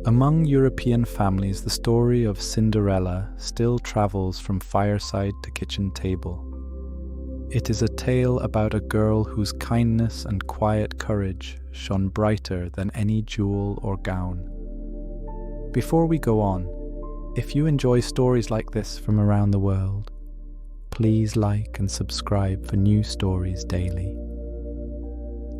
Among European families, the story of Cinderella still travels from fireside to kitchen table. It is a tale about a girl whose kindness and quiet courage shone brighter than any jewel or gown. Before we go on, if you enjoy stories like this from around the world, please like and subscribe for new stories daily.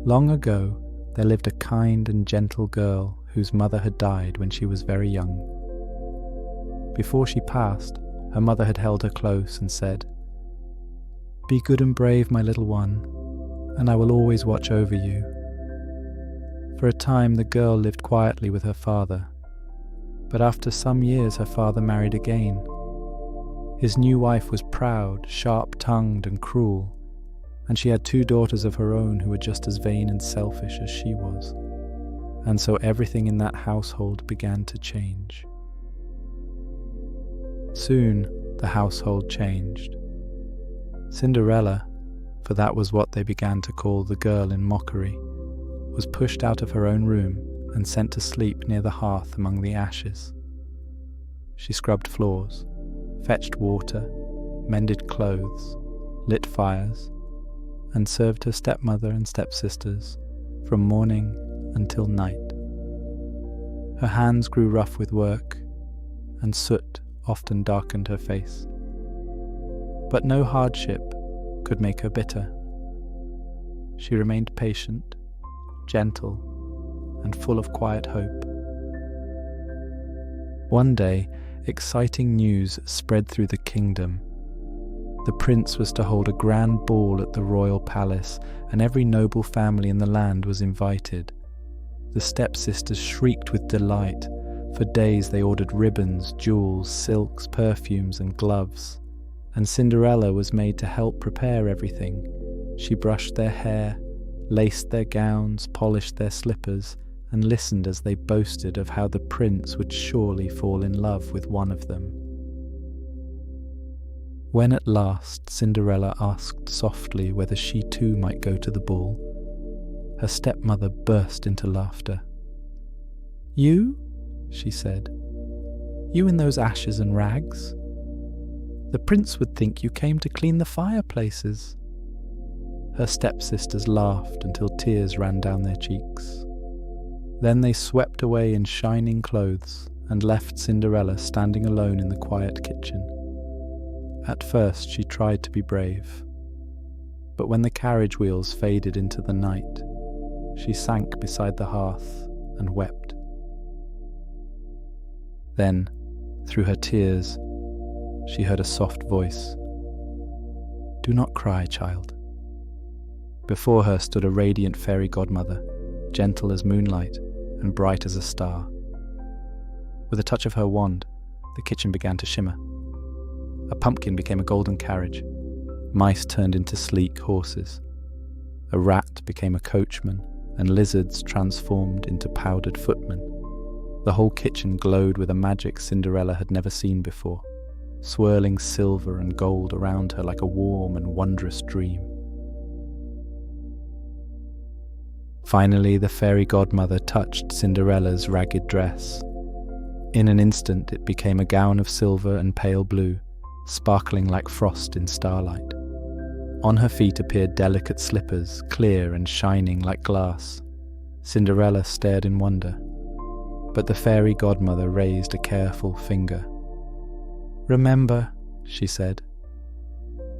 Long ago, there lived a kind and gentle girl whose mother had died when she was very young. Before she passed, her mother had held her close and said, "Be good and brave, my little one, and I will always watch over you." For a time, the girl lived quietly with her father, but after some years her father married again. His new wife was proud, sharp-tongued and cruel, and she had 2 daughters of her own who were just as vain and selfish as she was. And so everything in that household began to change. Soon, the household changed. Cinderella, for that was what they began to call the girl in mockery, was pushed out of her own room and sent to sleep near the hearth among the ashes. She scrubbed floors, fetched water, mended clothes, lit fires, and served her stepmother and stepsisters from morning until night. Her hands grew rough with work, and soot often darkened her face. But no hardship could make her bitter. She remained patient, gentle, and full of quiet hope. One day, exciting news spread through the kingdom. The prince was to hold a grand ball at the royal palace, and every noble family in the land was invited. The stepsisters shrieked with delight. For days they ordered ribbons, jewels, silks, perfumes, and gloves. And Cinderella was made to help prepare everything. She brushed their hair, laced their gowns, polished their slippers, and listened as they boasted of how the prince would surely fall in love with one of them. When at last Cinderella asked softly whether she too might go to the ball, her stepmother burst into laughter. "You?" she said. "You in those ashes and rags? The prince would think you came to clean the fireplaces." Her stepsisters laughed until tears ran down their cheeks. Then they swept away in shining clothes and left Cinderella standing alone in the quiet kitchen. At first she tried to be brave, but when the carriage wheels faded into the night, she sank beside the hearth and wept. Then, through her tears, she heard a soft voice. "Do not cry, child." Before her stood a radiant fairy godmother, gentle as moonlight and bright as a star. With a touch of her wand, the kitchen began to shimmer. A pumpkin became a golden carriage. Mice turned into sleek horses. A rat became a coachman, and lizards transformed into powdered footmen. The whole kitchen glowed with a magic Cinderella had never seen before, swirling silver and gold around her like a warm and wondrous dream. Finally, the fairy godmother touched Cinderella's ragged dress. In an instant, it became a gown of silver and pale blue, sparkling like frost in starlight. On her feet appeared delicate slippers, clear and shining like glass. Cinderella stared in wonder, but the fairy godmother raised a careful finger. "Remember," she said,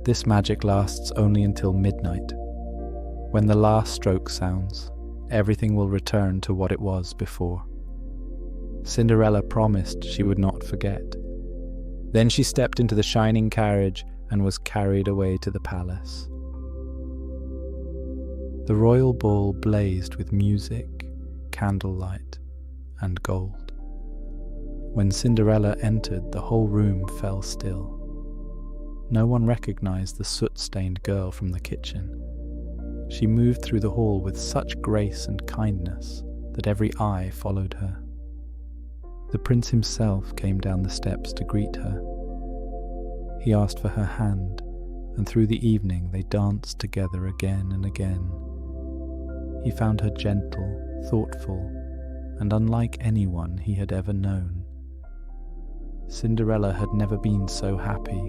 "this magic lasts only until midnight. When the last stroke sounds, everything will return to what it was before." Cinderella promised she would not forget. Then she stepped into the shining carriage and was carried away to the palace. The royal ball blazed with music, candlelight, and gold. When Cinderella entered, the whole room fell still. No one recognized the soot-stained girl from the kitchen. She moved through the hall with such grace and kindness that every eye followed her. The prince himself came down the steps to greet her. He asked for her hand, and through the evening they danced together again and again. He found her gentle, thoughtful, and unlike anyone he had ever known. Cinderella had never been so happy.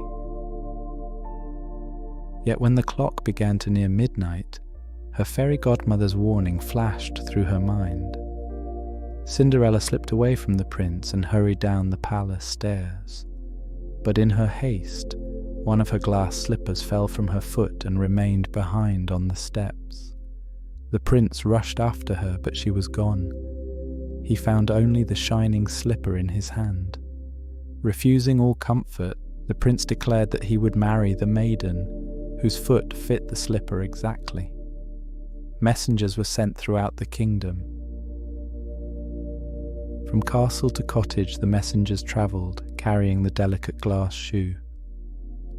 Yet when the clock began to near midnight, her fairy godmother's warning flashed through her mind. Cinderella slipped away from the prince and hurried down the palace stairs. But in her haste, one of her glass slippers fell from her foot and remained behind on the steps. The prince rushed after her, but she was gone. He found only the shining slipper in his hand. Refusing all comfort, the prince declared that he would marry the maiden, whose foot fit the slipper exactly. Messengers were sent throughout the kingdom. From castle to cottage the messengers travelled, carrying the delicate glass shoe.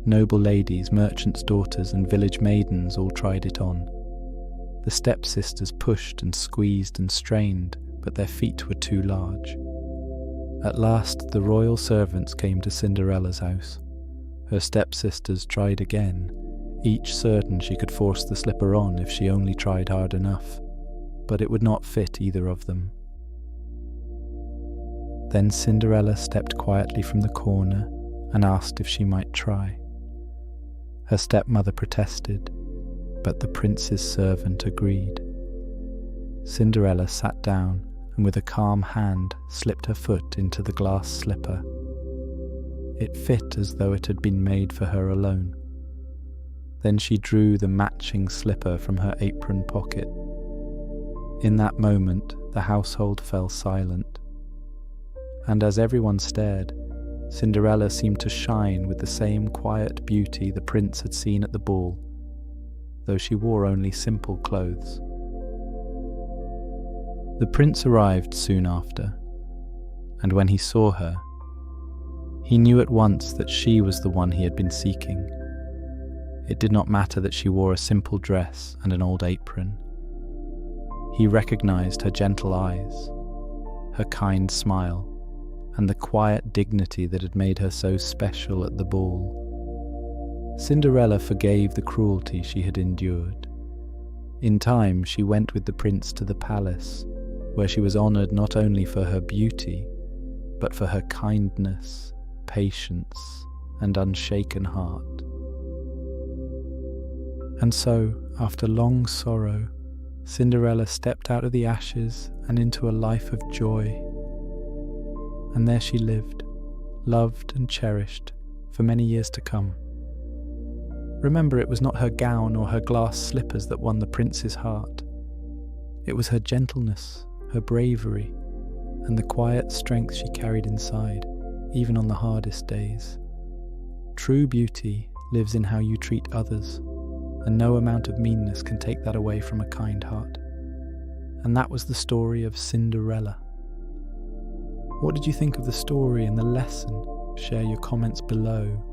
Noble ladies, merchants' daughters, and village maidens all tried it on. The stepsisters pushed and squeezed and strained, but their feet were too large. At last the royal servants came to Cinderella's house. Her stepsisters tried again, each certain she could force the slipper on if she only tried hard enough, but it would not fit either of them. Then Cinderella stepped quietly from the corner and asked if she might try. Her stepmother protested, but the prince's servant agreed. Cinderella sat down and with a calm hand slipped her foot into the glass slipper. It fit as though it had been made for her alone. Then she drew the matching slipper from her apron pocket. In that moment, the household fell silent. And as everyone stared, Cinderella seemed to shine with the same quiet beauty the prince had seen at the ball, though she wore only simple clothes. The prince arrived soon after, and when he saw her, he knew at once that she was the one he had been seeking. It did not matter that she wore a simple dress and an old apron. He recognized her gentle eyes, her kind smile, and the quiet dignity that had made her so special at the ball. Cinderella forgave the cruelty she had endured. In time, she went with the prince to the palace, where she was honoured not only for her beauty, but for her kindness, patience, and unshaken heart. And so, after long sorrow, Cinderella stepped out of the ashes and into a life of joy. And there she lived, loved and cherished, for many years to come. Remember, it was not her gown or her glass slippers that won the prince's heart. It was her gentleness, her bravery, and the quiet strength she carried inside, even on the hardest days. True beauty lives in how you treat others, and no amount of meanness can take that away from a kind heart. And that was the story of Cinderella. What did you think of the story and the lesson? Share your comments below.